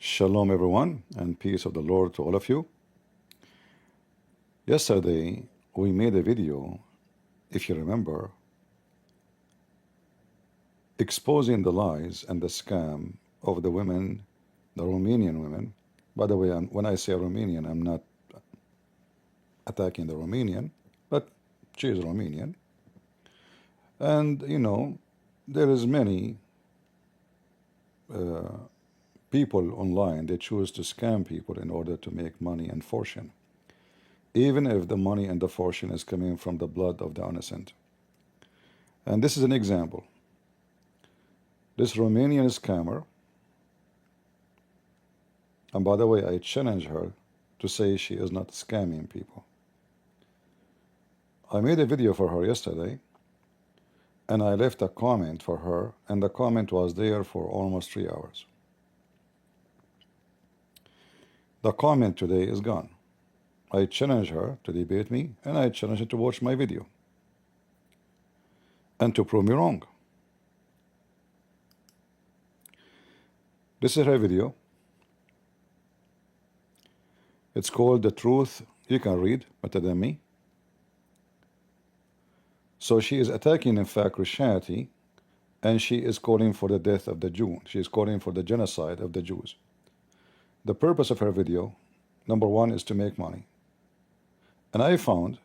Shalom everyone, and peace of the Lord to all of you. Yesterday we made a video, if you remember, exposing the lies and the scam of the women, the Romanian women. By the way, when I say Romanian, I'm not attacking the Romanian, but she is Romanian. And you know, there is many people online, they choose to scam people in order to make money and fortune, even if the money and the fortune is coming from the blood of the innocent. And this is an example. This Romanian scammer, and by the way, I challenge her to say she is not scamming people. I made a video for her yesterday, and I left a comment for her, and the comment was there for almost 3 hours. The comment today is gone. I challenge her to debate me, and I challenge her to watch my video and to prove me wrong. This is her video. It's called The Truth You Can Read Better Than Me. So she is attacking, in fact, Christianity, and she is calling for the death of the Jew. She is calling for the genocide of the Jews. The purpose of her video, number one, is to make money. And I found,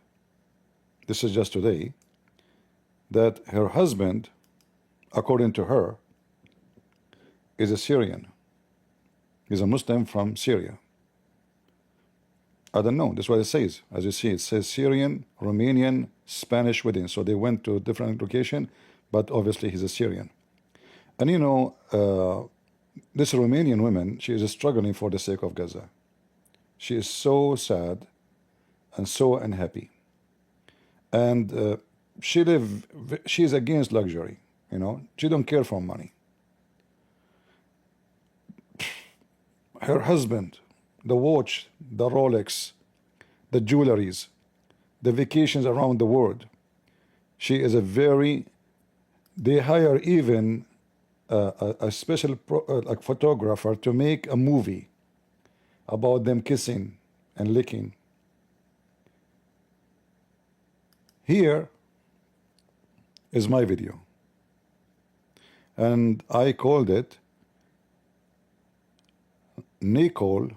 this is just today, that her husband, according to her, is a Syrian. He's a Muslim from Syria. I don't know, that's what it says. As you see, it says Syrian, Romanian, Spanish wedding. So they went to a different location, but obviously he's a Syrian. And you know, this Romanian woman, she is struggling for the sake of Gaza. She is so sad and so unhappy. And she is against luxury, you know. She don't care for money. Her husband, the watch, the Rolex, the jewelries, the vacations around the world. She is a very, they hire even a special like photographer to make a movie about them kissing and licking. Here is my video, and I called it Nicole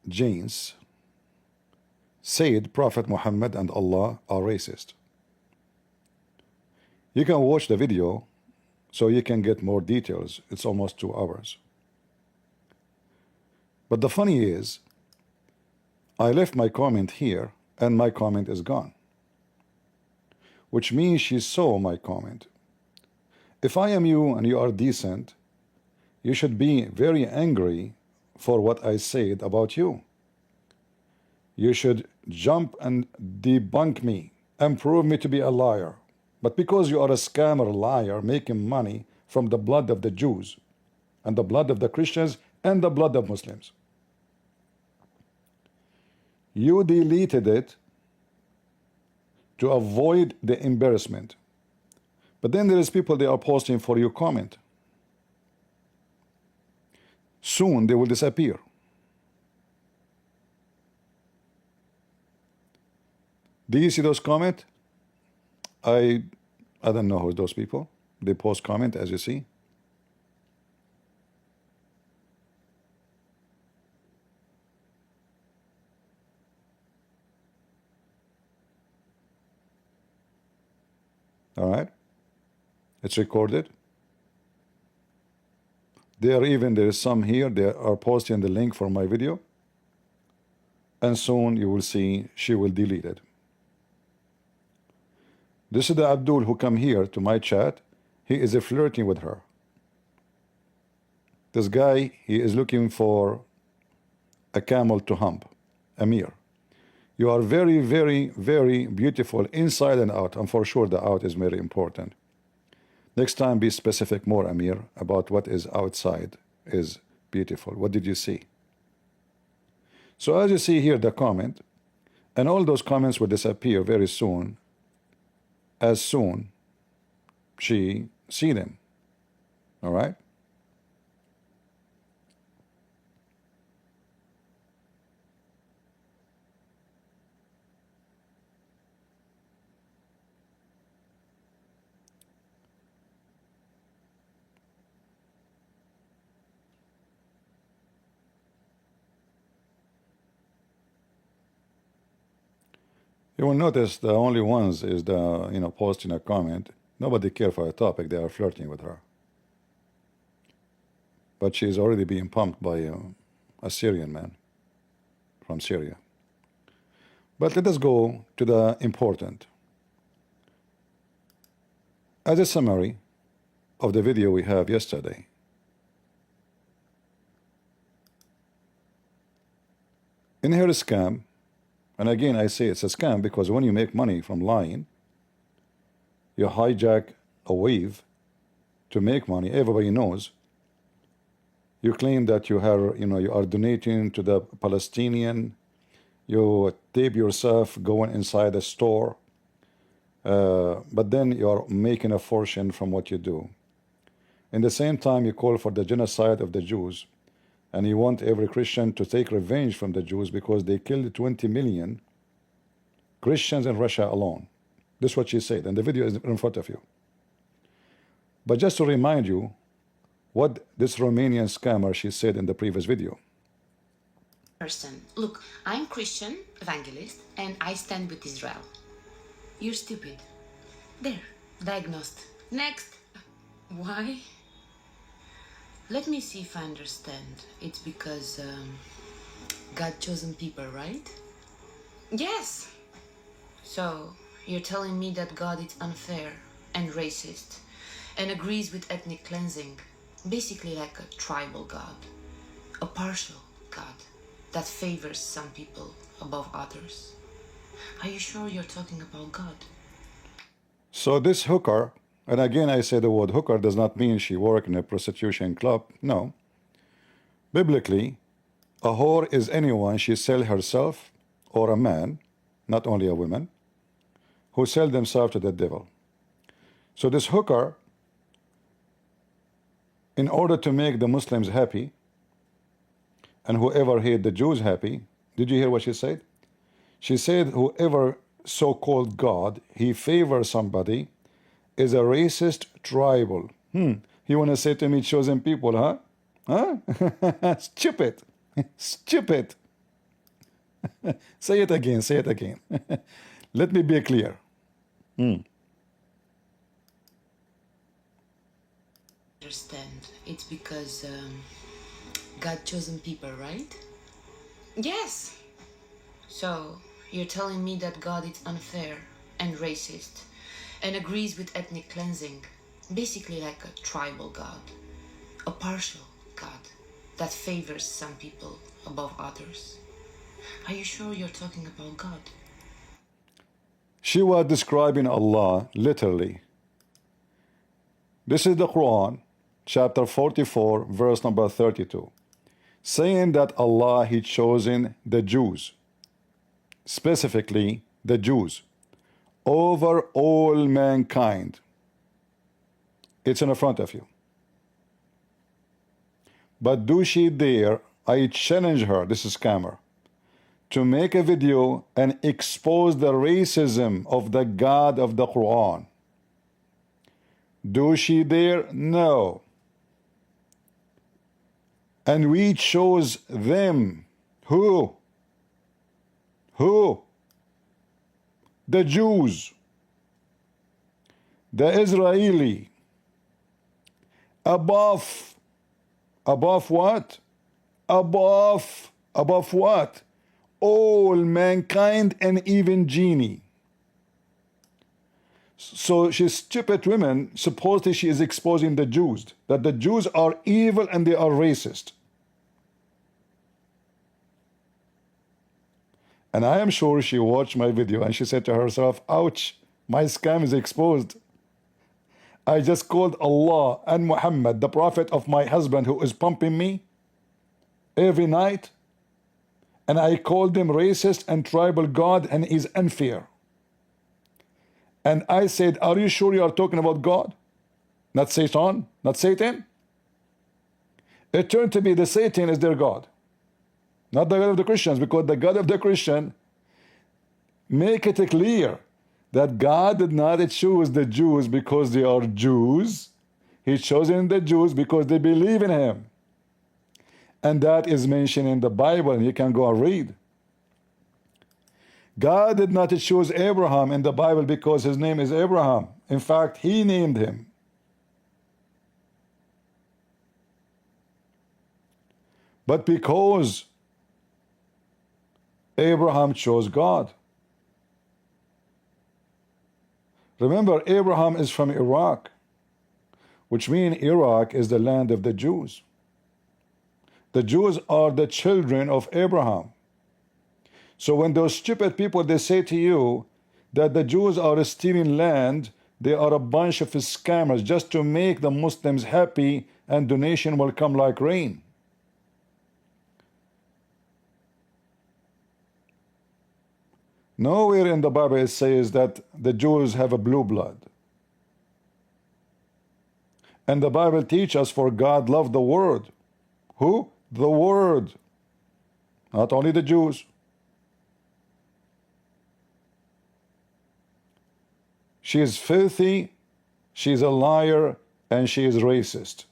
Jenes said Prophet Muhammad and Allah are racist. You can watch the video so you can get more details. It's almost 2 hours. But the funny is, I left my comment here and my comment is gone, which means she saw my comment. If I am you and you are decent, you should be very angry for what I said about you. You should jump and debunk me and prove me to be a liar. But because you are a scammer liar making money from the blood of the Jews and the blood of the Christians and the blood of Muslims, you deleted it to avoid the embarrassment. But then there is people, they are posting for your comment. Soon they will disappear. Do you see those comments? I don't know who those people. They post comment, as you see. All right. It's recorded. There is some here, they are posting the link for my video. And soon you will see she will delete it. This is the Abdul who come here to my chat. He is flirting with her. This guy, he is looking for a camel to hump, Amir. You are very, very, very beautiful inside and out, and for sure the out is very important. Next time be specific more, Amir, about what is outside is beautiful. What did you see? So as you see here the comment, and all those comments will disappear very soon, as soon she see them. All right? You will notice the only ones is the, posting a comment. Nobody care for a topic. They are flirting with her. But she is already being pumped by a Syrian man from Syria. But let us go to the important. As a summary of the video we have yesterday, in her scam, and again I say it's a scam because when you make money from lying, you hijack a wave to make money. Everybody knows. You claim that you are donating to the Palestinian. You tape yourself going inside a store, but then you are making a fortune from what you do. In the same time, you call for the genocide of the Jews, and you want every Christian to take revenge from the Jews because they killed 20 million Christians in Russia alone. This is what she said, and the video is in front of you. But just to remind you what this Romanian scammer she said in the previous video. Look, I'm Christian, evangelist, and I stand with Israel. You're stupid. There, diagnosed. Next. Why? Let me see if I understand. It's because God chosen people, right? Yes. So you're telling me that God is unfair and racist and agrees with ethnic cleansing, basically like a tribal God, a partial God that favors some people above others. Are you sure you're talking about God? So this hooker, and again I say the word hooker does not mean she works in a prostitution club. No. Biblically, a whore is anyone she sell herself or a man, not only a woman, who sell themselves to the devil. So this hooker, in order to make the Muslims happy and whoever hate the Jews happy, did you hear what she said? She said whoever so-called God he favors somebody is a racist tribal. You want to say to me chosen people, huh? Huh? Stupid. Stupid. Say it again, say it again. Let me be clear. Understand. It's because God chosen people, right? Yes. So you're telling me that God is unfair and racist and agrees with ethnic cleansing, basically like a tribal God, a partial God that favors some people above others. Are you sure you're talking about God? She was describing Allah literally. This is the Quran, chapter 44, verse number 32, saying that Allah he chosen the Jews, specifically the Jews, over all mankind. It's in front of you. But do she dare, I challenge her, this is scammer, to make a video and expose the racism of the God of the Quran? Do she dare? No. And we chose them. Who? Who? The Jews, the Israeli, above what? Above what? All mankind and even genie. So she's stupid women, supposedly she is exposing the Jews, that the Jews are evil and they are racist. And I am sure she watched my video and she said to herself, ouch, my scam is exposed. I just called Allah and Muhammad, the prophet of my husband who is pumping me every night, and I called him racist and tribal God and is unfair. And I said, are you sure you are talking about God? Not Satan? Not Satan? It turned to be the Satan is their God, not the God of the Christians, because the God of the Christian make it clear that God did not choose the Jews because they are Jews. He chosen the Jews because they believe in him. And that is mentioned in the Bible, and you can go and read. God did not choose Abraham in the Bible because his name is Abraham. In fact, he named him. But because Abraham chose God. Remember, Abraham is from Iraq, which means Iraq is the land of the Jews. The Jews are the children of Abraham. So when those stupid people, they say to you that the Jews are stealing land, they are a bunch of scammers just to make the Muslims happy and donation will come like rain. Nowhere in the Bible it says that the Jews have a blue blood. And the Bible teaches us for God loved the world. Who? The world. Not only the Jews. She is filthy, she is a liar, and she is racist.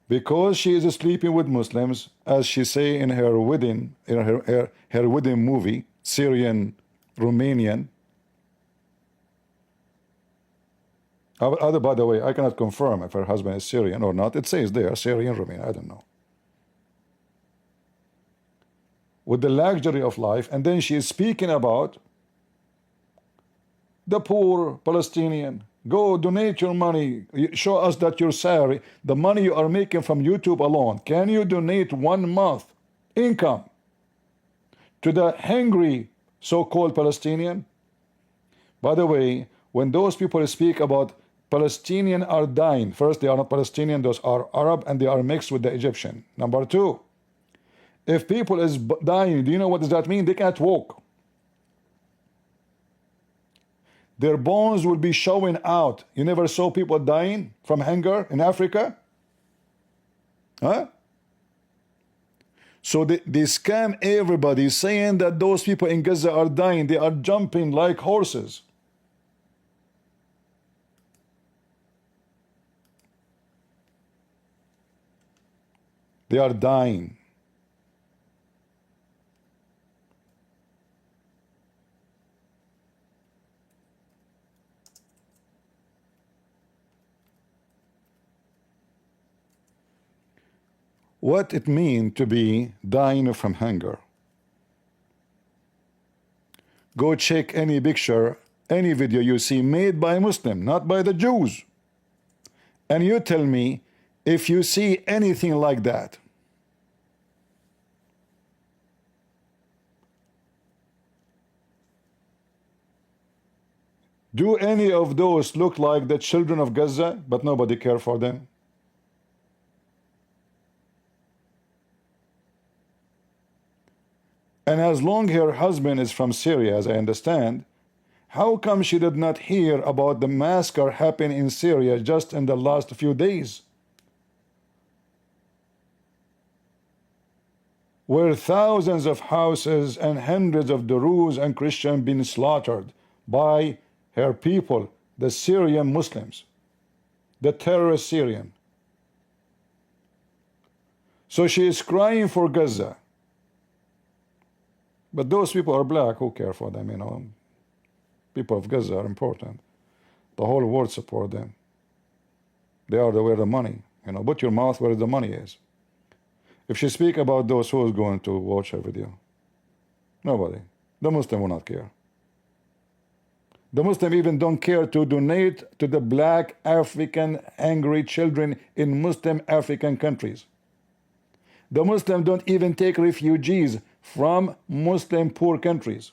Because she is sleeping with Muslims, as she say in her wedding, in her wedding movie, Syrian, Romanian. By the way, I cannot confirm if her husband is Syrian or not. It says there, Syrian, Romanian, I don't know. With the luxury of life, and then she is speaking about the poor Palestinian. Go donate your money. Show us that your salary, the money you are making from YouTube alone, can you donate 1 month income to the hungry so-called Palestinian? By the way, when those people speak about Palestinian are dying, first, they are not Palestinian, those are Arab and they are mixed with the Egyptian. Number two, if people is dying, do you know what does that mean? They can't walk. Their bones will be showing out. You never saw people dying from hunger in Africa? Huh? So they scam everybody saying that those people in Gaza are dying. They are jumping like horses. They are dying. What it means to be dying from hunger. Go check any picture, any video you see made by a Muslim, not by the Jews. And you tell me if you see anything like that. Do any of those look like the children of Gaza, but nobody care for them? And as long her husband is from Syria, as I understand, how come she did not hear about the massacre happening in Syria just in the last few days? Where thousands of houses and hundreds of Druze and Christians been slaughtered by her people, the Syrian Muslims, the terrorist Syrian. So she is crying for Gaza. But those people are black, who care for them, you know? People of Gaza are important. The whole world support them. They are where the money, you know, put your mouth where the money is. If she speak about those, who is going to watch her video? Nobody. The Muslim will not care. The Muslim even don't care to donate to the black African hungry children in Muslim African countries. The Muslim don't even take refugees from Muslim poor countries.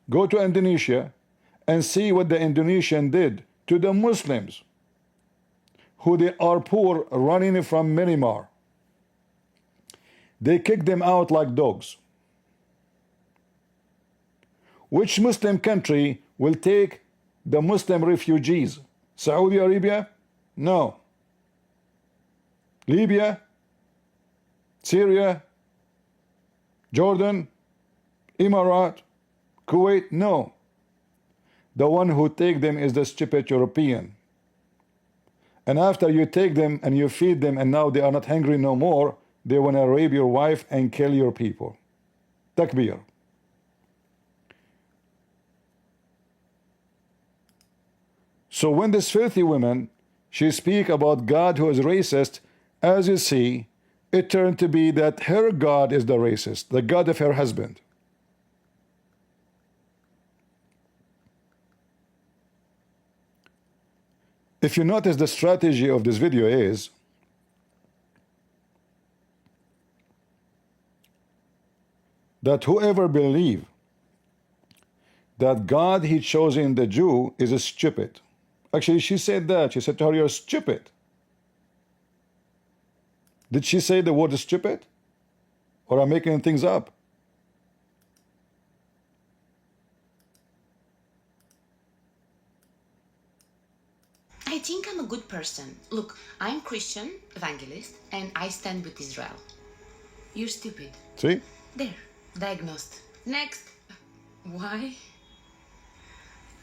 Go to Indonesia and see what the Indonesian did to the Muslims who they are poor running from Myanmar. They kick them out like dogs. Which Muslim country will take the Muslim refugees? Saudi Arabia? No. Libya? Syria? Jordan? Emirat? Kuwait? No. The one who take them is the stupid European. And after you take them and you feed them and now they are not hungry no more, they want to rape your wife and kill your people. Takbir. So when this filthy woman, she speak about God who is racist, as you see, it turned to be that her God is the racist, the God of her husband. If you notice, the strategy of this video is that whoever believe that God he chosen the Jew is a stupid. Actually, she said that. She said to her, "You're stupid." Did she say the word stupid? Or I'm making things up? I think I'm a good person. Look, I'm Christian, evangelist, and I stand with Israel. You're stupid. See? There, diagnosed. Next. Why?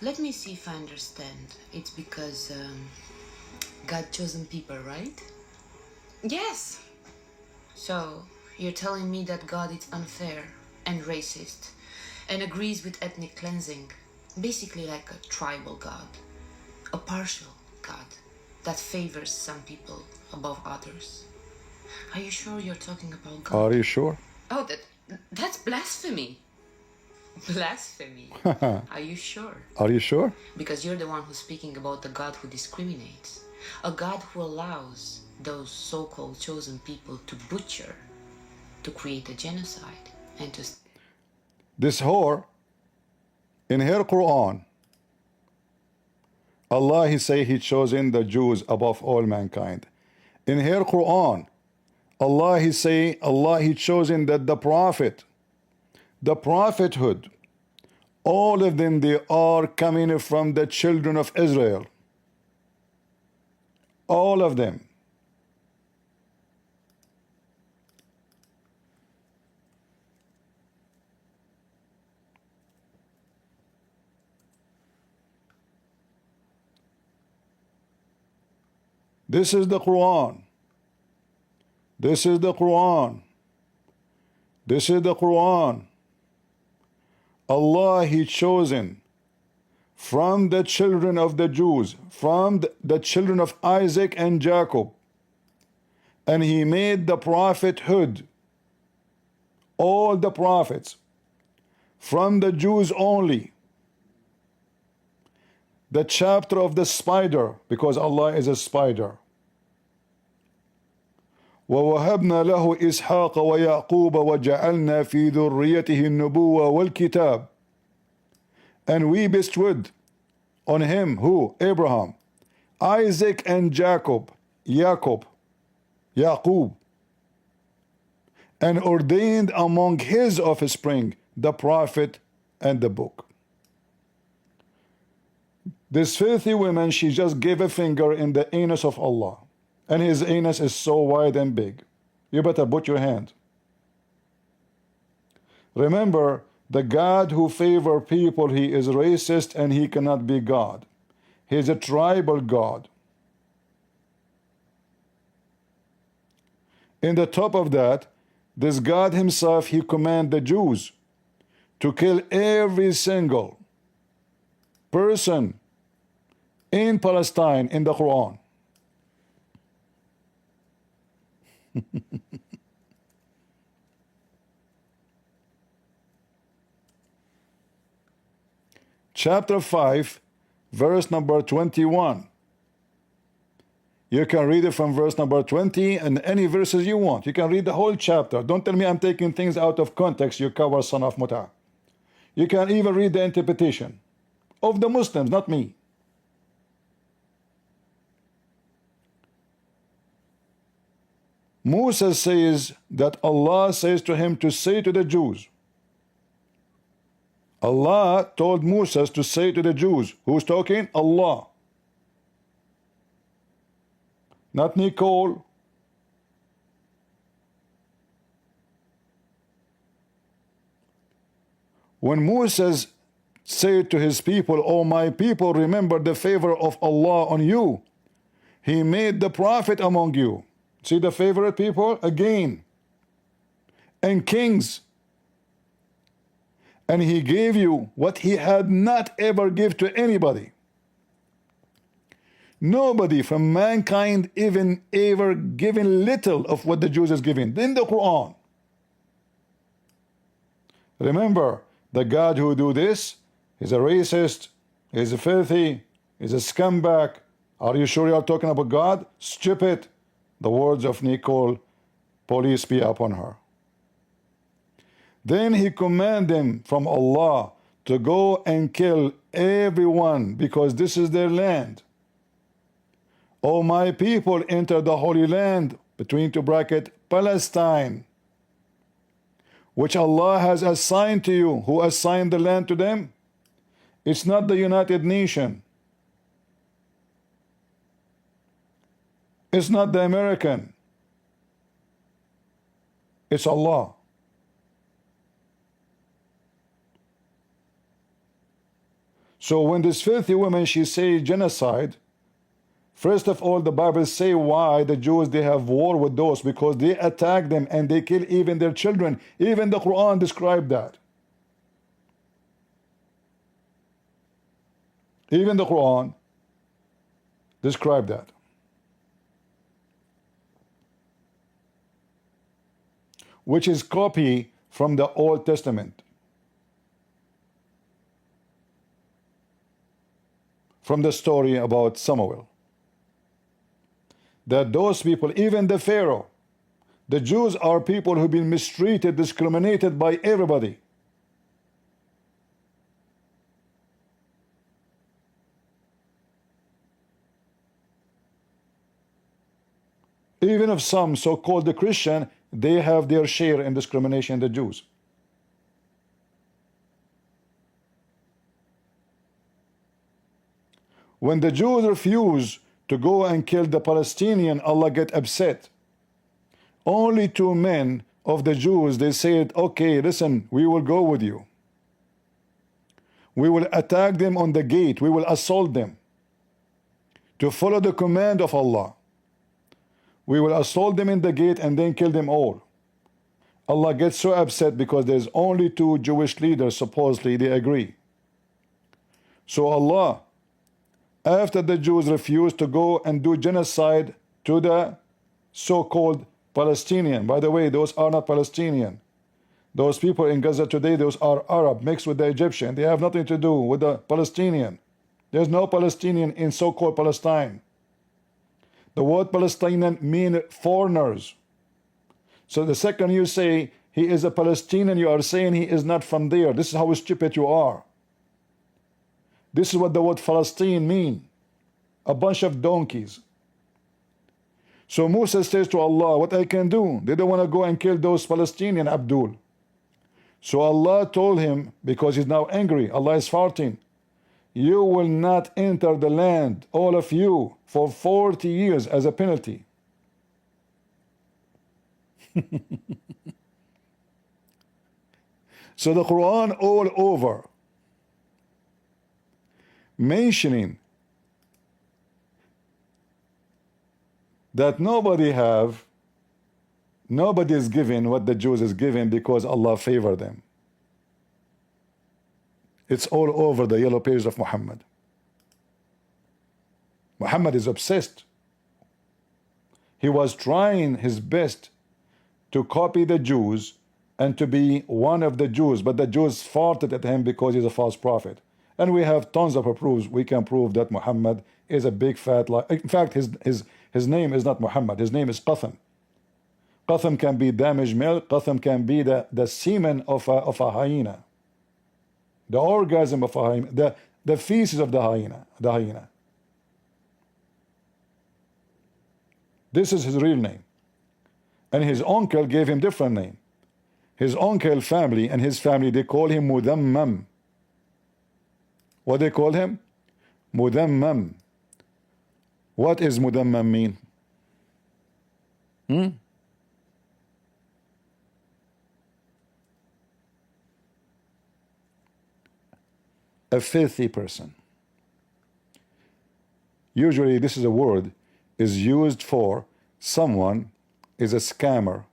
Let me see if I understand. It's because God chosen people, right? Yes. So, you're telling me that God is unfair and racist and agrees with ethnic cleansing. Basically like a tribal God. A partial God that favors some people above others. Are you sure you're talking about God? Are you sure? Oh, that's blasphemy. Blasphemy. Are you sure? Are you sure? Because you're the one who's speaking about the God who discriminates. A God who allows those so-called chosen people to butcher, to create a genocide, and to... This whore, in her Quran, Allah he say he chosen the Jews above all mankind. In her Quran, Allah he say Allah he chosen that the prophet, the prophethood, all of them they are coming from the children of Israel. All of them. This is the Quran. This is the Quran. This is the Quran. Allah he chosen from the children of the Jews, from the children of Isaac and Jacob, and he made the prophethood, all the prophets, from the Jews only. The chapter of the spider, because Allah is a spider. وَوَهَبْنَا لَهُ إِسْحَاقَ وَيَعْقُوبَ وَجَعَلْنَا فِي ذُرِّيَّتِهِ النُّبُوَّةَ وَالْكِتَابَ. And we bestowed on him, who? Abraham, Isaac and Jacob, Yaqub, and ordained among his offspring the prophet and the book. This filthy woman, she just gave a finger in the anus of Allah. And his anus is so wide and big. You better put your hand. Remember, the God who favor people, he is racist and he cannot be God. He is a tribal God. In the top of that, this God himself, he command the Jews to kill every single person in Palestine in the Quran. Chapter 5, verse number 21. You can read it from verse number 20 and any verses you want. You can read the whole chapter. Don't tell me I'm taking things out of context, you cover son of Muta. You can even read the interpretation of the Muslims, not me. Musa says that Allah says to him to say to the Jews. Allah told Musa to say to the Jews. Who's talking? Allah. Not Nicole. When Moses said to his people, "Oh my people, remember the favor of Allah on you. He made the prophet among you." See the favorite people? Again, and kings, and he gave you what he had not ever give to anybody. Nobody from mankind even ever given little of what the Jews is giving in the Quran. Remember, the God who do this is a racist, is a filthy, is a scumbag. Are you sure you are talking about God? Stupid. The words of Nicole, police be upon her. Then he commanded them from Allah to go and kill everyone because this is their land. O my people, enter the Holy Land, between two brackets, Palestine, which Allah has assigned to you. Who assigned the land to them? It's not the United Nations. It's not the American. It's Allah. So when this filthy woman, she say genocide, first of all, the Bible say why the Jews, they have war with those, because they attack them and they kill even their children. Even the Quran described that. Even the Quran described that. Which is copy from the Old Testament. From the story about Samuel. That those people, even the Pharaoh, the Jews are people who've been mistreated, discriminated by everybody. Even if some so-called the Christian, they have their share in discrimination, the Jews. When the Jews refuse to go and kill the Palestinian, Allah get upset. Only two men of the Jews, they said, okay, listen, we will go with you. We will attack them on the gate. We will assault them to follow the command of Allah. We will assault them in the gate and then kill them all. Allah gets so upset because there's only two Jewish leaders, supposedly they agree. So Allah, after the Jews refused to go and do genocide to the so-called Palestinian, by the way, those are not Palestinian. Those people in Gaza today, those are Arab mixed with the Egyptian. They have nothing to do with the Palestinian. There's no Palestinian in so-called Palestine. The word Palestinian mean foreigners. So the second you say he is a Palestinian, you are saying he is not from there. This is how stupid you are. This is what the word Palestine mean. A bunch of donkeys. So Musa says to Allah, what I can do? They don't want to go and kill those Palestinian, Abdul. So Allah told him, because he's now angry, Allah is farting, you will not enter the land, all of you, for 40 years as a penalty. So the Quran all over mentioning that nobody is given what the Jews is given because Allah favored them. It's all over the yellow pages of Muhammad. Muhammad is obsessed. He was trying his best to copy the Jews and to be one of the Jews, but the Jews farted at him because he's a false prophet. And we have tons of proofs. We can prove that Muhammad is a big fat lie. In fact, his name is not Muhammad. His name is Qatham. Qatham can be damaged milk. Qatham can be the semen of a hyena. The orgasm of a hyena. The feces of the hyena. This is his real name. And his uncle gave him different name. His uncle family and his family, they call him Mudammam. What they call him? Mudammam. What is Mudammam mean? A filthy person. Usually this is a word is used for someone is a scammer.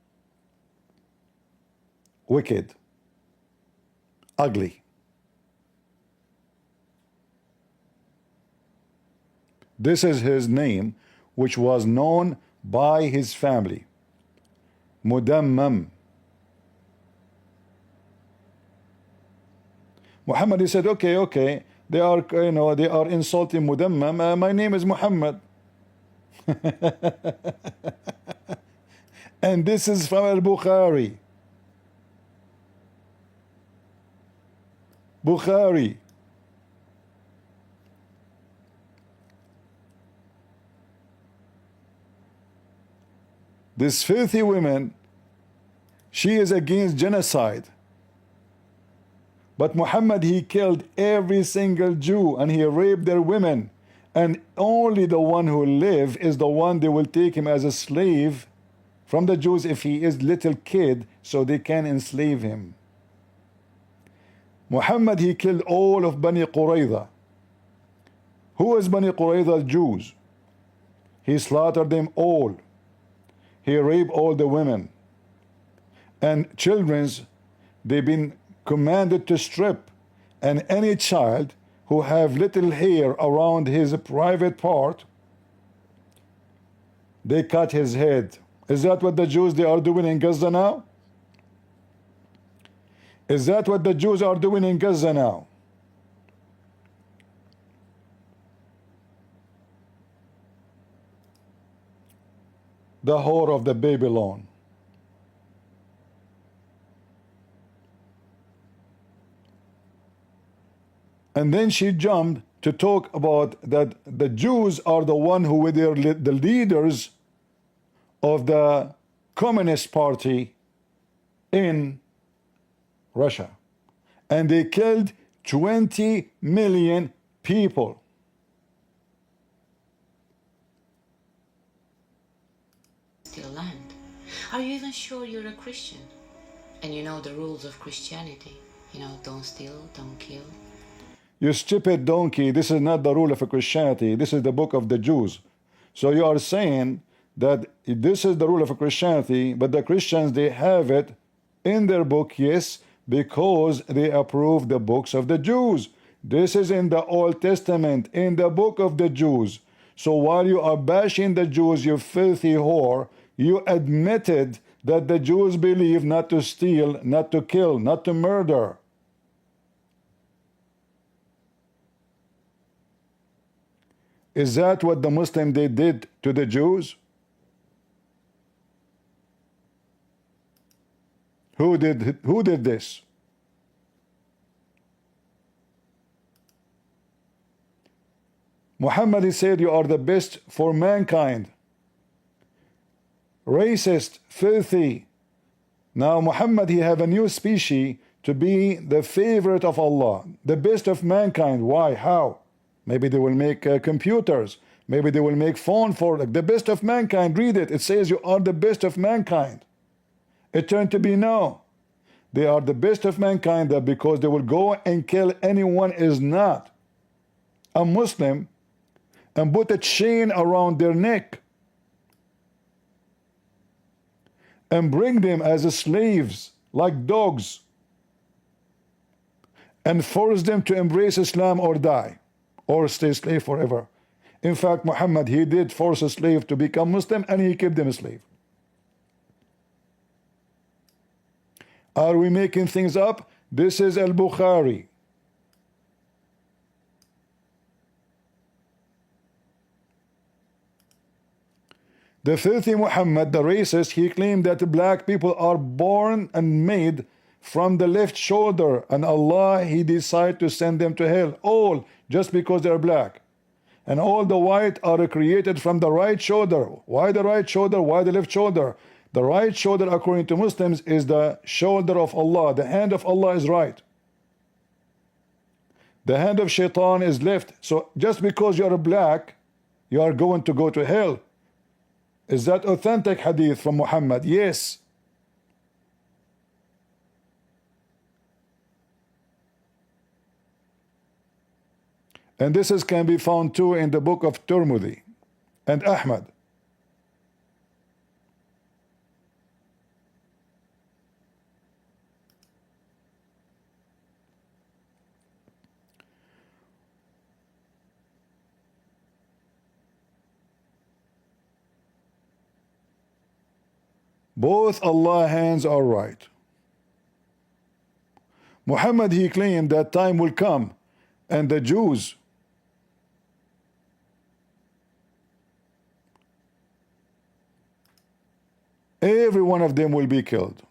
wicked, ugly. This is his name, which was known by his family. Mudammam. Muhammad, he said, okay, they are, they are insulting Mudammam. My name is Muhammad. And this is from Al-Bukhari. Bukhari. This filthy woman, she is against genocide. But Muhammad, he killed every single Jew and he raped their women. And only the one who live is the one they will take him as a slave from the Jews if he is little kid, so they can enslave him. Muhammad, he killed all of Bani Qurayza. Who is Bani Qurayza? Jews. He slaughtered them all. He raped all the women. And children's, they've been commanded to strip. And any child who have little hair around his private part, they cut his head. Is that what the Jews, they are doing in Gaza now? Is that what the Jews are doing in Gaza now? The whore of the Babylon. And then she jumped to talk about that the Jews are the one who were the leaders of the Communist Party in Russia. And they killed 20 million people. Still land. Are you even sure you're a Christian? And you know the rules of Christianity. You know, don't steal, don't kill. You stupid donkey, this is not the rule of Christianity. This is the book of the Jews. So you are saying that this is the rule of Christianity, but the Christians, they have it in their book, yes, because they approve the books of the Jews. This is in the Old Testament, in the book of the Jews. So while you are bashing the Jews, you filthy whore, you admitted that the Jews believe not to steal, not to kill, not to murder. Is that what the Muslim they did to the Jews? Who did this? Muhammad, he said, you are the best for mankind. Racist, filthy. Now Muhammad, he have a new species to be the favorite of Allah, the best of mankind. Why? How? Maybe they will make computers. Maybe they will make phone for the best of mankind. Read it. It says you are the best of mankind. It turned to be no. They are the best of mankind, that because they will go and kill anyone is not a Muslim and put a chain around their neck and bring them as slaves like dogs and force them to embrace Islam or die or stay slave forever. In fact, Muhammad, he did force a slave to become Muslim and he kept them a slave. Are we making things up? This is Al-Bukhari. The filthy Muhammad, the racist, he claimed that black people are born and made from the left shoulder, and Allah, he decided to send them to hell, all just because they're black. And all the white are created from the right shoulder. Why the right shoulder? Why the left shoulder? The right shoulder, according to Muslims, is the shoulder of Allah. The hand of Allah is right. The hand of Shaitan is left. So just because you are black, you are going to go to hell. Is that authentic hadith from Muhammad? Yes. And this can be found too in the book of Tirmidhi and Ahmad. Both Allah's hands are right. Muhammad, he claimed that time will come and the Jews every one of them will be killed.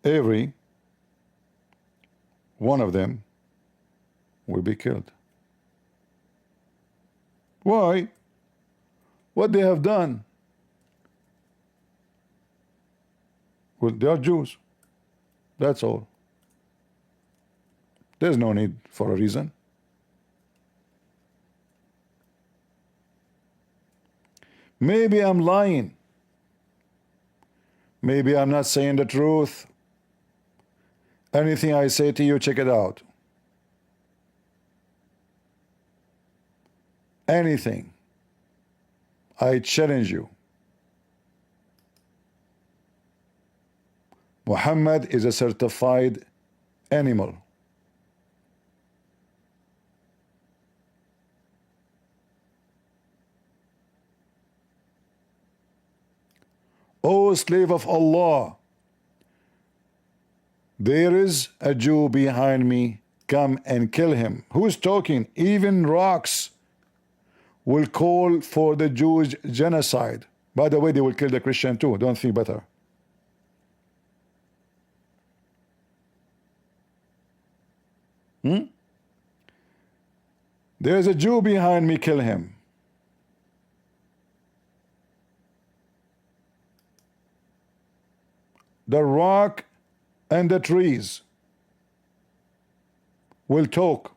Every one of them will be killed. Why? What they have done? Well, they are Jews. That's all. There's no need for a reason. Maybe I'm lying. Maybe I'm not saying the truth. Anything I say to you, check it out. Anything. I challenge you. Muhammad is a certified animal. O slave of Allah, there is a Jew behind me, come and kill him. Who's talking? Even rocks will call for the Jewish genocide. By the way, they will kill the Christian too. Don't think better. There's a Jew behind me, kill him. The rock and the trees will talk.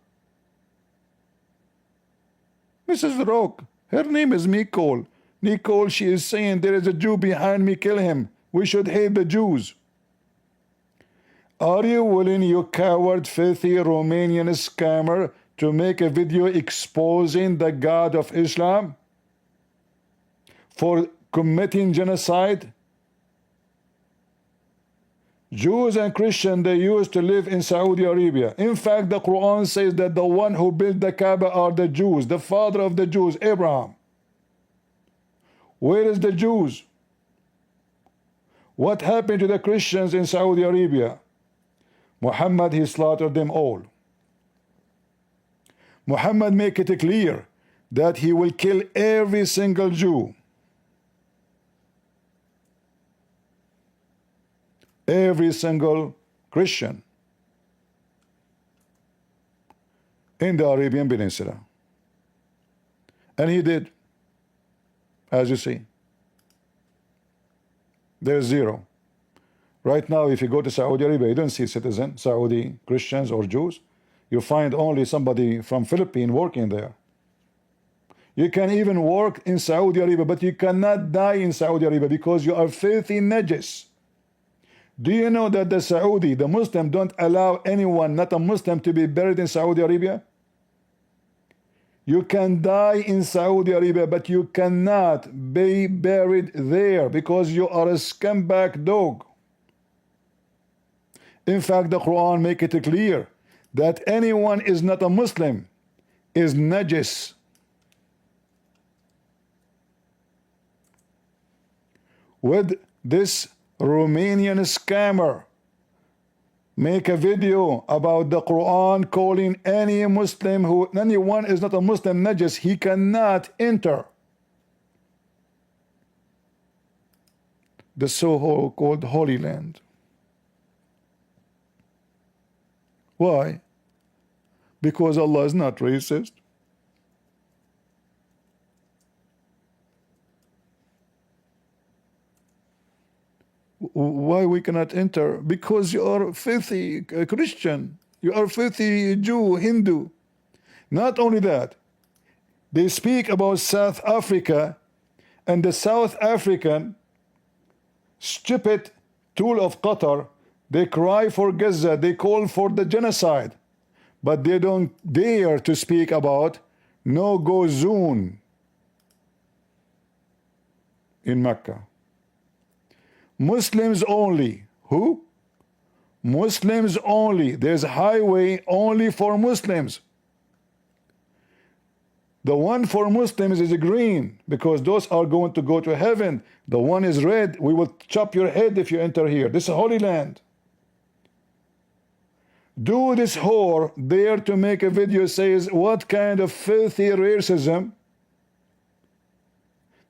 Mrs. Rock, her name is Nicole. Nicole, she is saying there is a Jew behind me, kill him. We should hate the Jews. Are you willing, you coward, filthy Romanian scammer, to make a video exposing the God of Islam for committing genocide? Jews and Christians, they used to live in Saudi Arabia. In fact, the Quran says that the one who built the Kaaba are the Jews, the father of the Jews, Abraham. Where is the Jews? What happened to the Christians in Saudi Arabia? Muhammad, he slaughtered them all. Muhammad make it clear that he will kill every single Jew. Every single Christian in the Arabian Peninsula. And he did, as you see. There's zero. Right now, if you go to Saudi Arabia, you don't see citizens, Saudi Christians or Jews. You find only somebody from Philippines working there. You can even work in Saudi Arabia, but you cannot die in Saudi Arabia because you are filthy najis. Do you know that the Saudi, the Muslim, don't allow anyone not a Muslim to be buried in Saudi Arabia? You can die in Saudi Arabia, but you cannot be buried there because you are a scumbag dog. In fact, the Quran make it clear that anyone is not a Muslim is najis. With this Romanian scammer make a video about the Quran calling any Muslim who anyone is not a Muslim najis, he cannot enter the so-called Holy Land. Why? Because Allah is not racist. Why we cannot enter? Because you are filthy Christian, you are filthy Jew, Hindu. Not only that, they speak about South Africa and the South African stupid tool of Qatar. They cry for Gaza, they call for the genocide, but they don't dare to speak about no-go zone in Mecca. Muslims only. Who? Muslims only. There's a highway only for Muslims. The one for Muslims is green because those are going to go to heaven. The one is red. We will chop your head if you enter here. This is Holy Land. Do this whore dare to make a video says what kind of filthy racism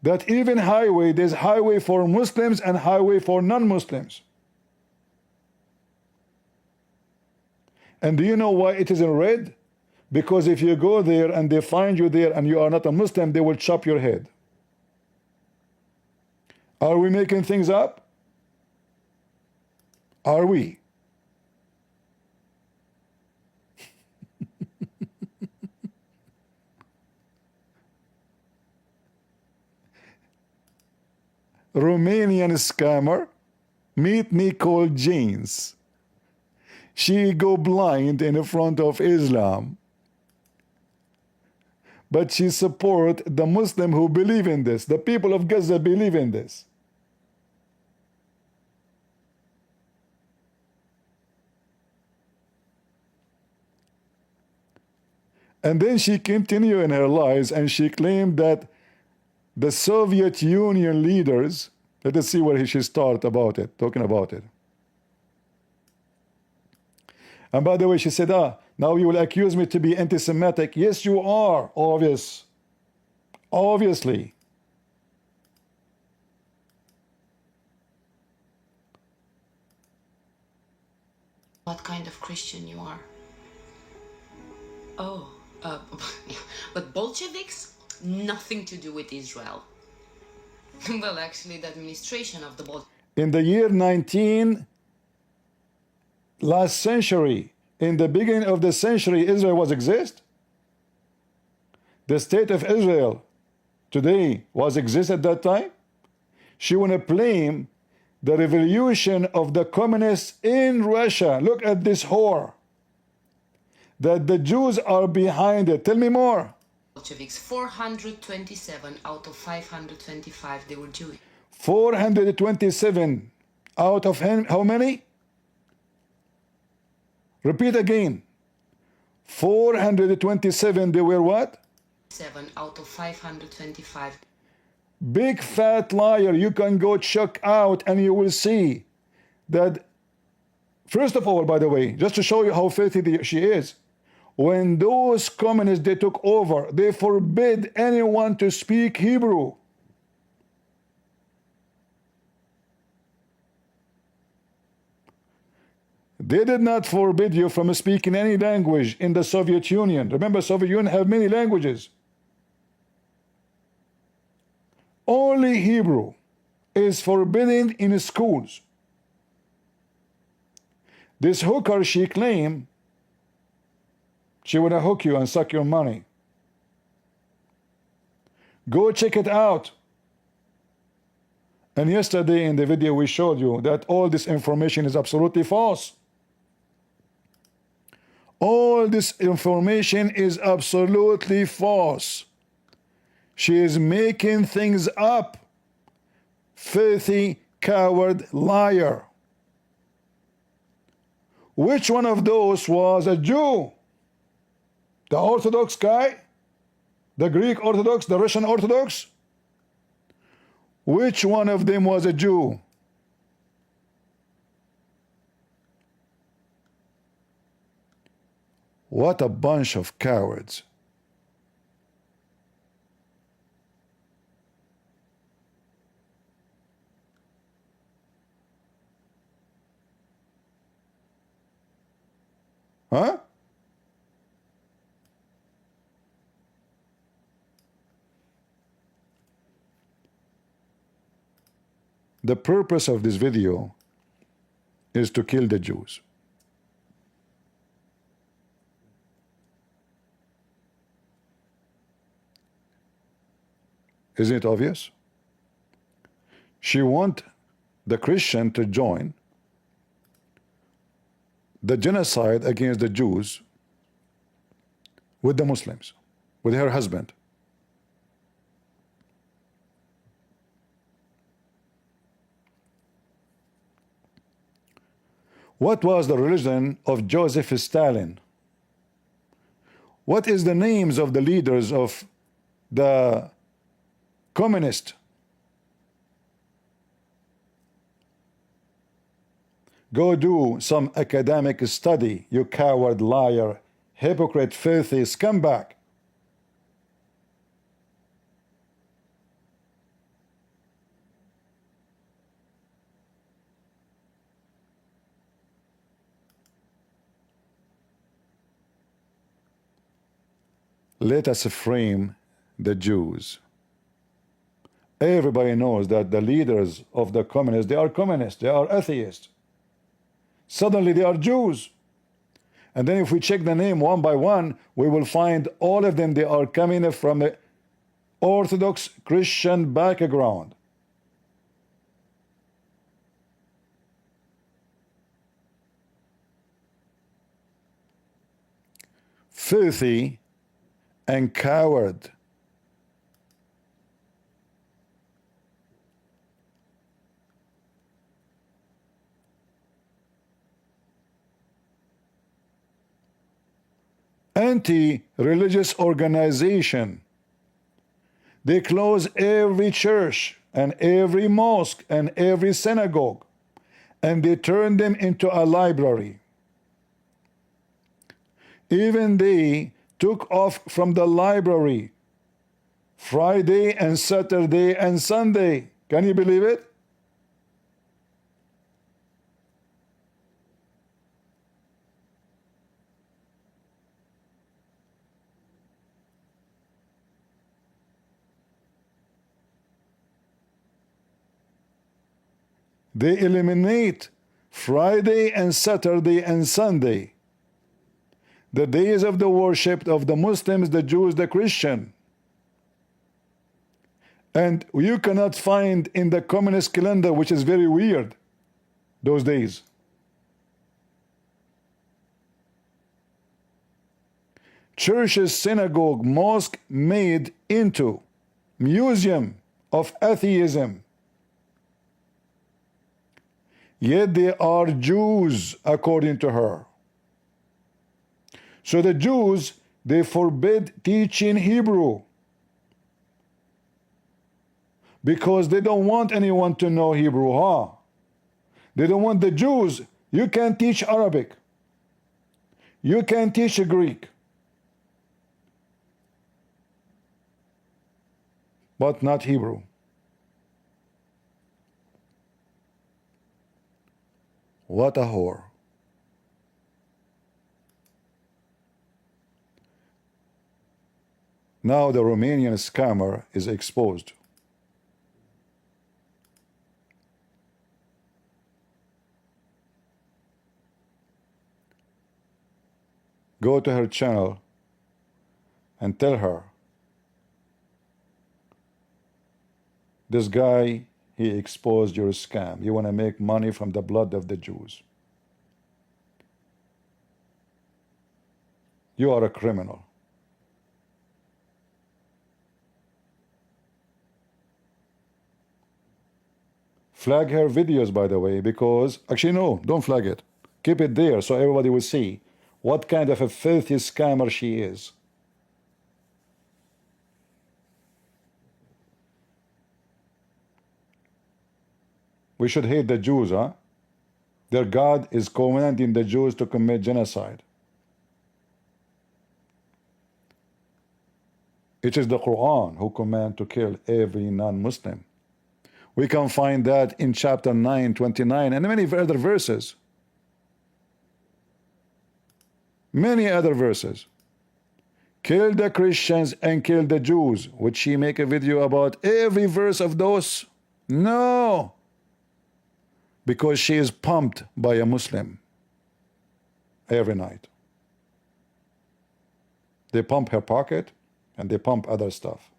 that even highway, there's highway for Muslims and highway for non-Muslims. And do you know why it is in red? Because if you go there and they find you there and you are not a Muslim, they will chop your head. Are we making things up? Are we? Romanian scammer, meet Nicole Jenes. She go blind in front of Islam, but she support the Muslim who believe in this. The people of Gaza believe in this. And then she continued in her lies and she claimed that the Soviet Union leaders, let us see where she start about it, talking about it. And by the way, she said, now you will accuse me to be anti-Semitic. Yes, you are, obviously. What kind of Christian you are? Oh, but Bolsheviks? Nothing to do with Israel. Well, actually, the administration of the Bolsheviks. In the year 19, last century, in the beginning of the century, Israel was exist. The state of Israel today was exist at that time. She want to blame the revolution of the communists in Russia. Look at this whore. That the Jews are behind it. Tell me more. Bolsheviks, 427 out of 525, they were Jewish. 427 out of how many? Repeat again. 427, they were what? 7 out of 525. Big fat liar. You can go check out and you will see that, first of all, by the way, just to show you how filthy she is, when those communists, they took over, they forbid anyone to speak Hebrew. They did not forbid you from speaking any language in the Soviet Union. Remember, Soviet Union have many languages. Only Hebrew is forbidden in schools. This hooker, she claimed she would hook you and suck your money. Go check it out. And yesterday in the video we showed you that all this information is absolutely false. All this information is absolutely false. She is making things up. Filthy, coward, liar. Which one of those was a Jew? The Orthodox guy? The Greek Orthodox? The Russian Orthodox? Which one of them was a Jew? What a bunch of cowards. Huh? The purpose of this video is to kill the Jews. Isn't it obvious? She wants the Christian to join the genocide against the Jews with the Muslims, with her husband. What was the religion of Joseph Stalin? What is the names of the leaders of the communist. Go do some academic study, you coward, liar, hypocrite, filthy scumbag. Let us frame the Jews. Everybody knows that the leaders of the communists, they are atheists. Suddenly they are Jews. And then if we check the name one by one, we will find all of them, they are coming from an Orthodox Christian background. Filthy and coward. Anti-religious organization. They close every church and every mosque and every synagogue, and they turn them into a library. Even they took off from the library Friday and Saturday and Sunday. Can you believe it? They eliminate Friday and Saturday and Sunday, the days of the worship of the Muslims, the Jews, the Christian. And you cannot find in the communist calendar, which is very weird, those days. Churches, synagogue, mosque made into museum of atheism. Yet they are Jews according to her. So the Jews, they forbid teaching Hebrew because they don't want anyone to know Hebrew, huh? They don't want the Jews. You can teach Arabic. You can teach Greek. But not Hebrew. What a whore. Now the Romanian scammer is exposed. Go to her channel and tell her, this guy, he exposed your scam. You want to make money from the blood of the Jews. You are a criminal. Flag her videos, by the way, because actually no, don't flag it. Keep it there so everybody will see what kind of a filthy scammer she is. We should hate the Jews, huh? Their God is commanding the Jews to commit genocide. It is the Quran who commands to kill every non-Muslim. We can find that in chapter 9:29 and many other verses. Many other verses. Kill the Christians and kill the Jews. Would she make a video about every verse of those? No. Because she is pumped by a Muslim every night. They pump her pocket and they pump other stuff.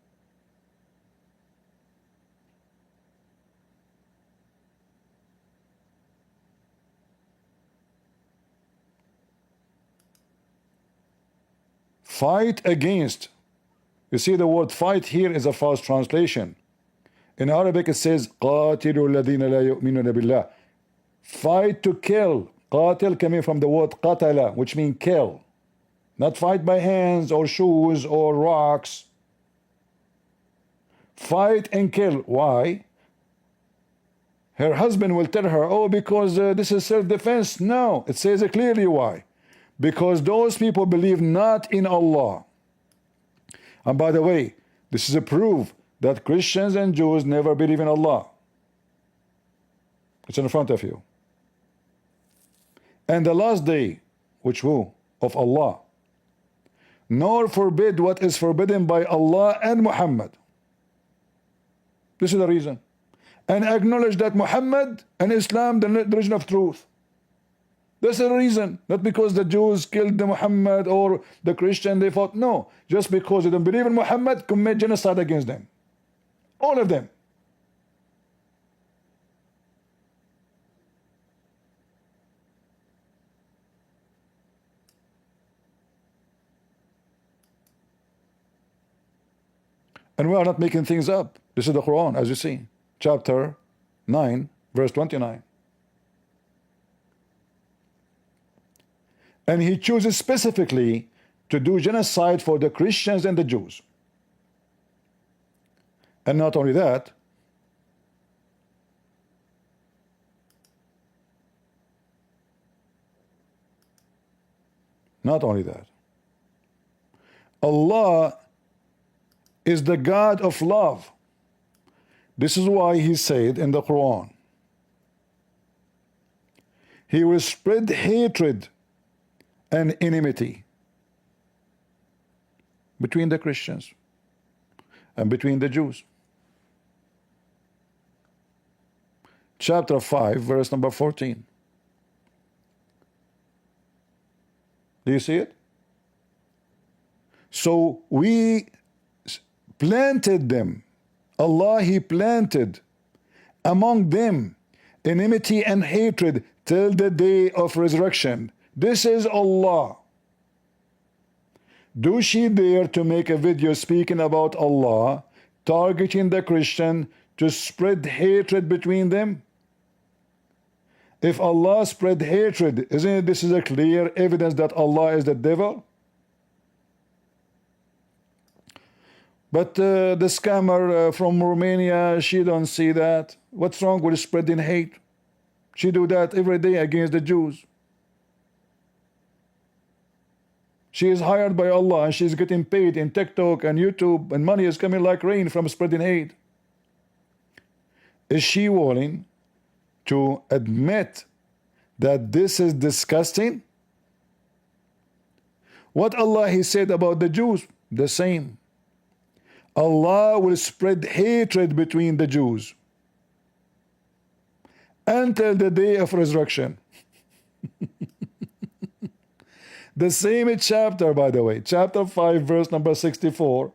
Fight against. You see the word fight here is a false translation. In Arabic it says قاتلوا الذين لا يؤمنون بالله. Fight to kill. قاتل coming from the word قتل, which means kill. Not fight by hands or shoes or rocks. fight and kill. Why? Her husband will tell her, oh, because this is self-defense. No, it says clearly why. Because those people believe not in Allah. And by the way, this is a proof that Christians and Jews never believe in Allah. It's in front of you. And the last day, which who? Of Allah. Nor forbid what is forbidden by Allah and Muhammad. This is the reason. And acknowledge that Muhammad and Islam, the religion of truth. That's the reason. Not because the Jews killed the Muhammad or the Christian they fought. No. Just because they don't believe in Muhammad, commit genocide against them. All of them. And we are not making things up. This is the Quran, as you see. Chapter 9, verse 29. And he chooses specifically to do genocide for the Christians and the Jews. And not only that, Allah is the God of love. This is why he said in the Quran, he will spread hatred and enmity between the Christians and between the Jews. Chapter 5, verse number 14. Do you see it? So we planted them. Allah, he planted among them enmity and hatred till the day of resurrection. This is Allah. Do she dare to make a video speaking about Allah, targeting the Christian to spread hatred between them? If Allah spread hatred, isn't this is a clear evidence that Allah is the devil? But the scammer from Romania, she don't see that. What's wrong with spreading hate? She do that every day against the Jews. She is hired by Allah and she's getting paid in TikTok and YouTube, and money is coming like rain from spreading hate. Is she willing to admit that this is disgusting? What Allah he said about the Jews? The same. Allah will spread hatred between the Jews until the day of resurrection. The same chapter, by the way, chapter 5, verse number 64,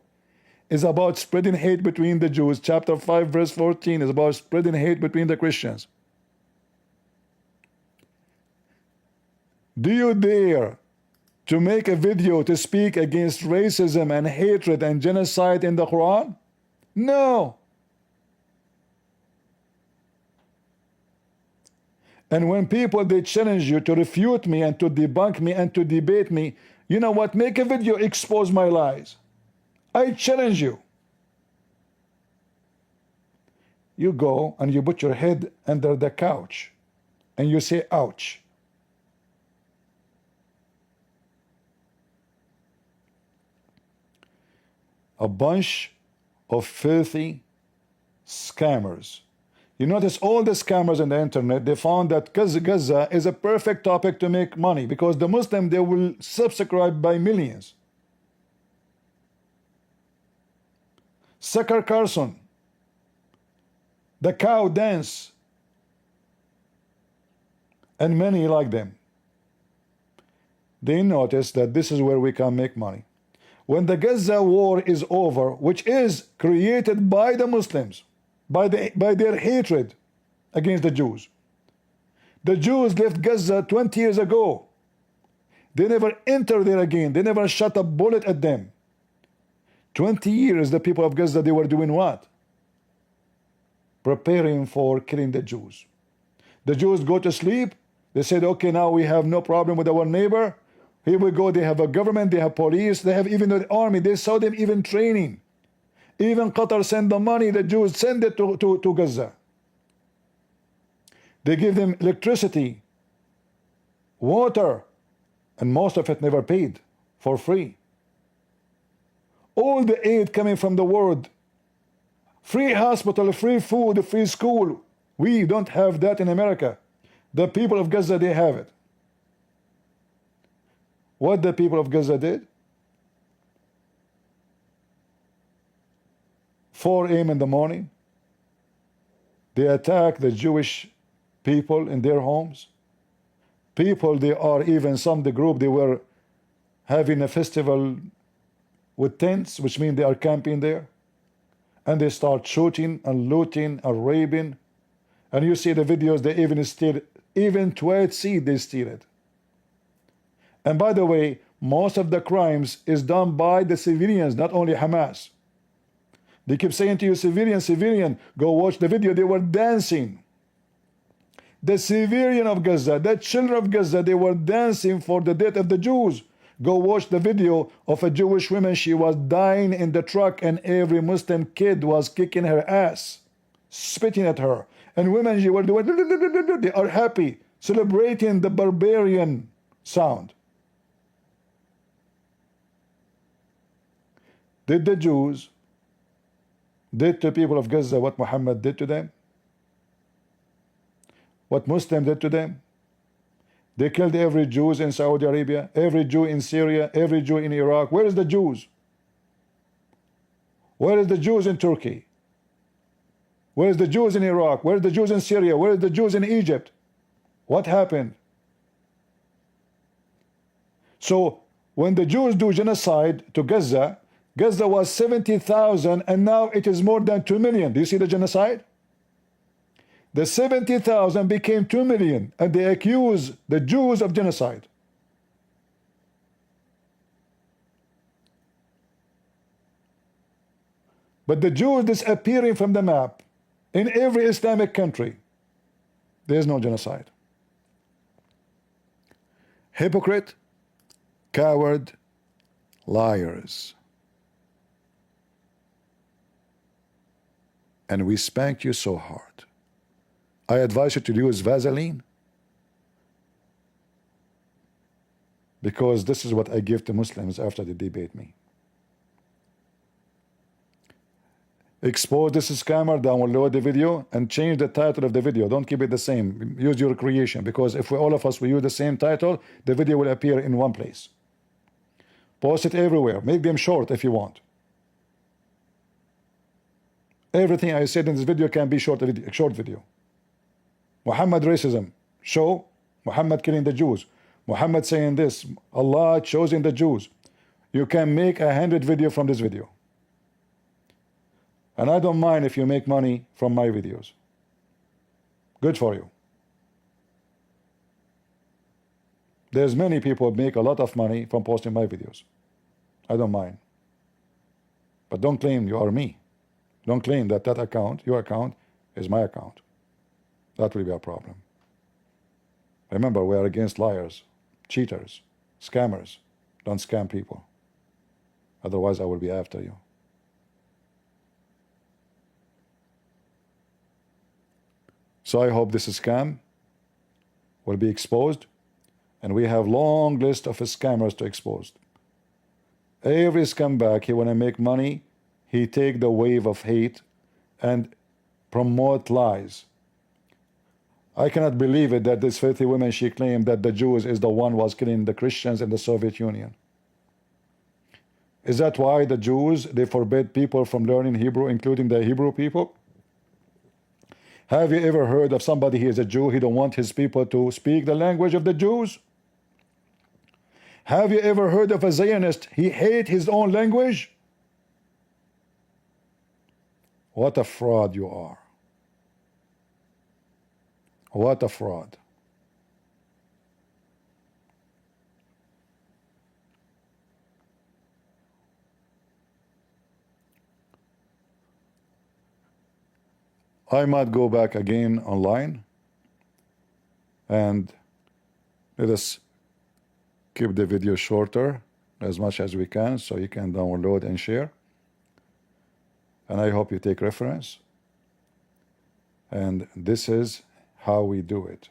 is about spreading hate between the Jews. Chapter 5, verse 14 is about spreading hate between the Christians. Do you dare to make a video to speak against racism and hatred and genocide in the Quran? No. And when people, they challenge you to refute me and to debunk me and to debate me, you know what? Make a video, expose my lies. I challenge you. You go and you put your head under the couch and you say, ouch. A bunch of filthy scammers. You notice all the scammers on the internet, they found that Gaza is a perfect topic to make money because the Muslim, they will subscribe by millions. Sucker Carson, the cow dance, and many like them. They notice that this is where we can make money. When the Gaza war is over, which is created by the Muslims, by their hatred against the Jews. The Jews left Gaza 20 years ago. They never entered there again. They never shot a bullet at them. 20 years the people of Gaza, they were doing what? Preparing for killing the Jews. The Jews go to sleep. They said, okay, now we have no problem with our neighbor. Here we go. They have a government, they have police, they have even the army. They saw them even training. Even Qatar send the money, the Jews send it to Gaza. They give them electricity, water, and most of it never paid, for free. All the aid coming from the world, free hospital, free food, free school. We don't have that in America. The people of Gaza, they have it. What the people of Gaza did? 4 a.m. in the morning, they attack the Jewish people in their homes. People, they are even some, the group, they were having a festival with tents, which means they are camping there. And they start shooting and looting and raping. And you see the videos, they even steal, even toilet seat, they steal it. And by the way, most of the crimes is done by the civilians, not only Hamas. They keep saying to you, civilian, go watch the video. They were dancing. The civilian of Gaza, the children of Gaza, they were dancing for the death of the Jews. Go watch the video of a Jewish woman. She was dying in the truck, and every Muslim kid was kicking her ass, spitting at her. And women, they were doing, they are happy, celebrating the barbarian sound. Did the Jews did to people of Gaza what Muhammad did to them? What Muslims did to them? They killed every Jew in Saudi Arabia, every Jew in Syria, every Jew in Iraq. Where is the Jews? Where is the Jews in Turkey? Where is the Jews in Iraq? Where is the Jews in Syria? Where is the Jews in Egypt? What happened? So when the Jews do genocide to Gaza, Gaza was 70,000 and now it is more than 2 million. Do you see the genocide? The 70,000 became 2 million, and they accuse the Jews of genocide. But the Jews disappearing from the map in every Islamic country. There is no genocide. Hypocrite, coward, liars. And we spank you so hard. I advise you to use Vaseline, because this is what I give to Muslims after they debate me. Expose this scammer, download the video, and change the title of the video. Don't keep it the same. Use your creation, because if all of us will use the same title, the video will appear in one place. Post it everywhere. Make them short if you want. Everything I said in this video can be short video. Muhammad racism, show. Muhammad killing the Jews. Muhammad saying this. Allah choosing the Jews. You can make 100 videos from this video. And I don't mind if you make money from my videos. Good for you. There's many people make a lot of money from posting my videos. I don't mind. But don't claim you are me. Don't claim that that account, your account, is my account. That will be a problem. Remember, we are against liars, cheaters, scammers. Don't scam people. Otherwise, I will be after you. So I hope this scam will be exposed, and we have long list of scammers to expose. Every scumbag, he want to make money, he take the wave of hate and promote lies. I cannot believe it that this filthy woman, she claimed that the Jews is the one was killing the Christians in the Soviet Union. Is that why the Jews, they forbid people from learning Hebrew, including the Hebrew people? Have you ever heard of somebody who is a Jew, he don't want his people to speak the language of the Jews? Have you ever heard of a Zionist, he hate his own language? What a fraud you are. What a fraud. I might go back again online, and let us keep the video shorter as much as we can so you can download and share. and I hope you take reference. And this is how we do it.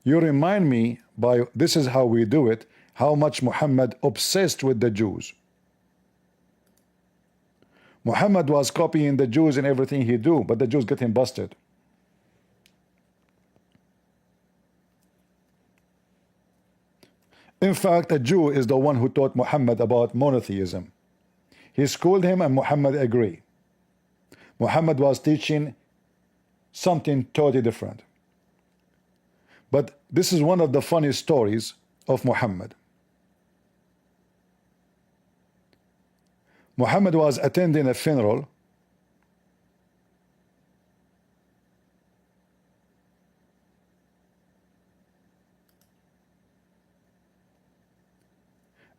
You remind me by this is how we do it, how much Muhammad obsessed with the Jews. Muhammad was copying the Jews in everything he do, but the Jews get him busted. In fact, a Jew is the one who taught Muhammad about monotheism. He schooled him and Muhammad agreed. Muhammad was teaching something totally different. But this is one of the funny stories of Muhammad. Muhammad was attending a funeral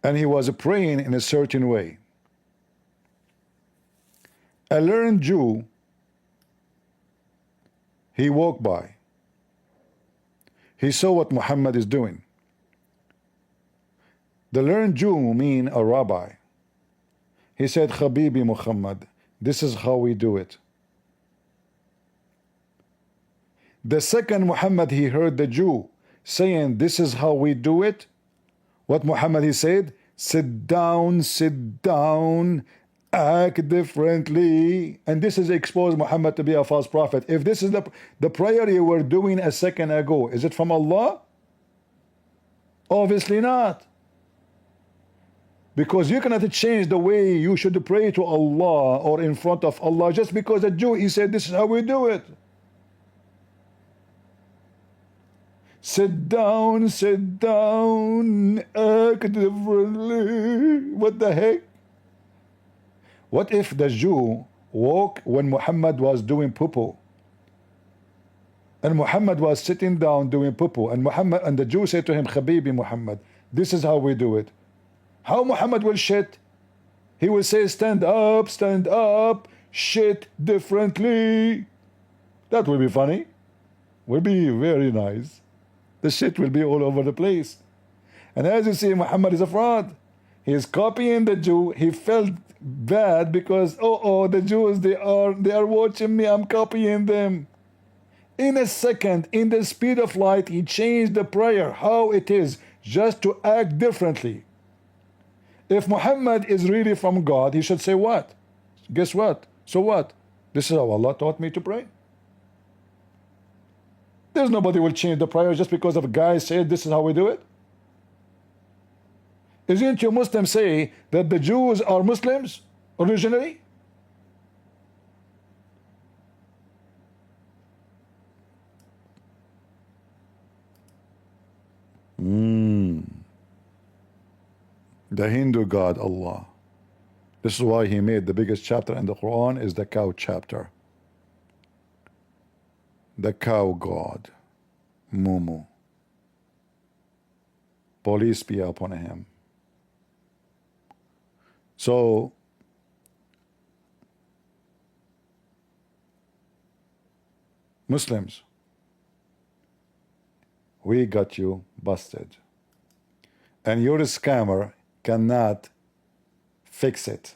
and he was praying in a certain way. A learned Jew, he walked by. He saw what Muhammad is doing. The learned Jew mean a rabbi. He said, Habibi Muhammad, this is how we do it. The second Muhammad he heard the Jew saying, this is how we do it, what Muhammad he said, sit down, act differently. And this is exposed Muhammad to be a false prophet. If this is the prayer you were doing a second ago, is it from Allah? Obviously not. Because you cannot change the way you should pray to Allah or in front of Allah just because a Jew, he said, this is how we do it. Sit down, act differently. What the heck? What if the Jew woke when Muhammad was doing poo-poo? And Muhammad was sitting down doing poo-poo, and the Jew said to him, Habibi Muhammad, this is how we do it. How Muhammad will shit? He will say, stand up, shit differently. That will be funny. Will be very nice. The shit will be all over the place. And as you see, Muhammad is a fraud. He is copying the Jew. He felt bad because, the Jews, they are watching me, I'm copying them. In a second, in the speed of light, he changed the prayer, how it is, just to act differently. If Muhammad is really from God, he should say what? Guess what? So what? This is how Allah taught me to pray. There's nobody will change the prayer just because of a guy said this is how we do it. Isn't you Muslims say that the Jews are Muslims originally? The Hindu God Allah. This is why he made the biggest chapter in the Quran is the cow chapter. The cow god, Mumu. Police be upon him. So Muslims, we got you busted, and your scammer cannot fix it.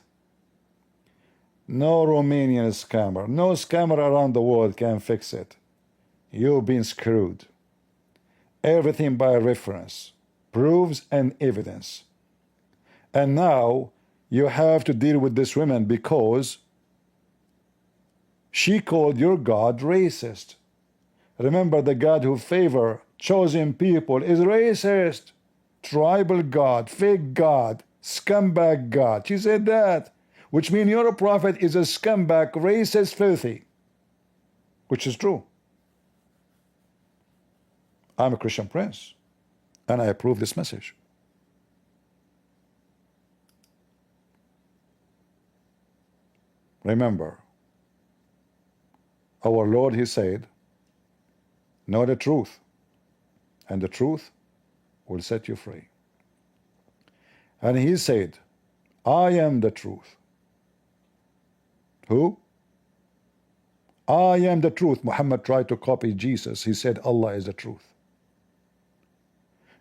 No Romanian scammer, no scammer around the world can fix it. You've been screwed. Everything by reference, proofs and evidence. And now you have to deal with this woman because she called your God racist. Remember, the God who favor chosen people is racist. Tribal God, fake God, scumbag God. She said that, which means your prophet is a scumbag, racist, filthy, which is true. I'm a Christian prince, and I approve this message. Remember, our Lord, he said, know the truth, and the truth will set you free. And he said, I am the truth. Who? I am the truth. Muhammad tried to copy Jesus. He said Allah is the truth.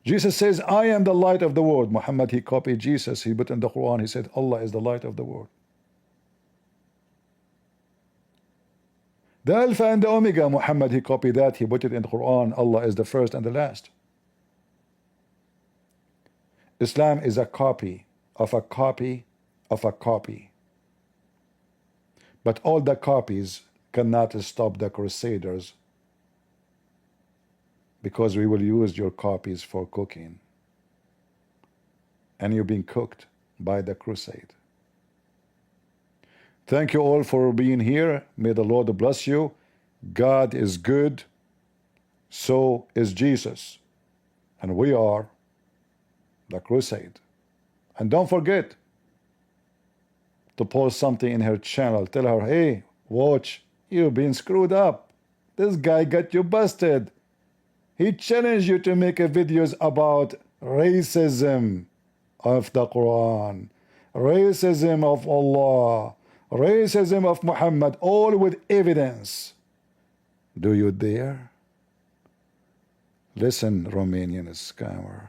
Jesus says, I am the light of the world. Muhammad, he copied Jesus. He put in the Quran, he said, Allah is the light of the world. The Alpha and the Omega, Muhammad, he copied that. He put it in the Quran. Allah is the first and the last. Islam is a copy of a copy of a copy. But all the copies cannot stop the Crusaders, because we will use your copies for cooking. And you've been cooked by the crusade. Thank you all for being here. May the Lord bless you. God is good. So is Jesus. And we are the crusade. And don't forget to post something in her channel. Tell her, hey, watch, you've been screwed up. This guy got you busted. He challenged you to make a videos about racism of the Quran, racism of Allah, racism of Muhammad, all with evidence. Do you dare? Listen, Romanian scammer,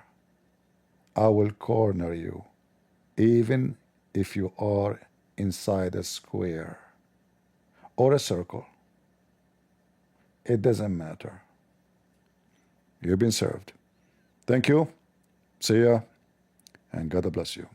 I will corner you, even if you are inside a square or a circle. It doesn't matter. You've been served. Thank you. See ya, and God bless you.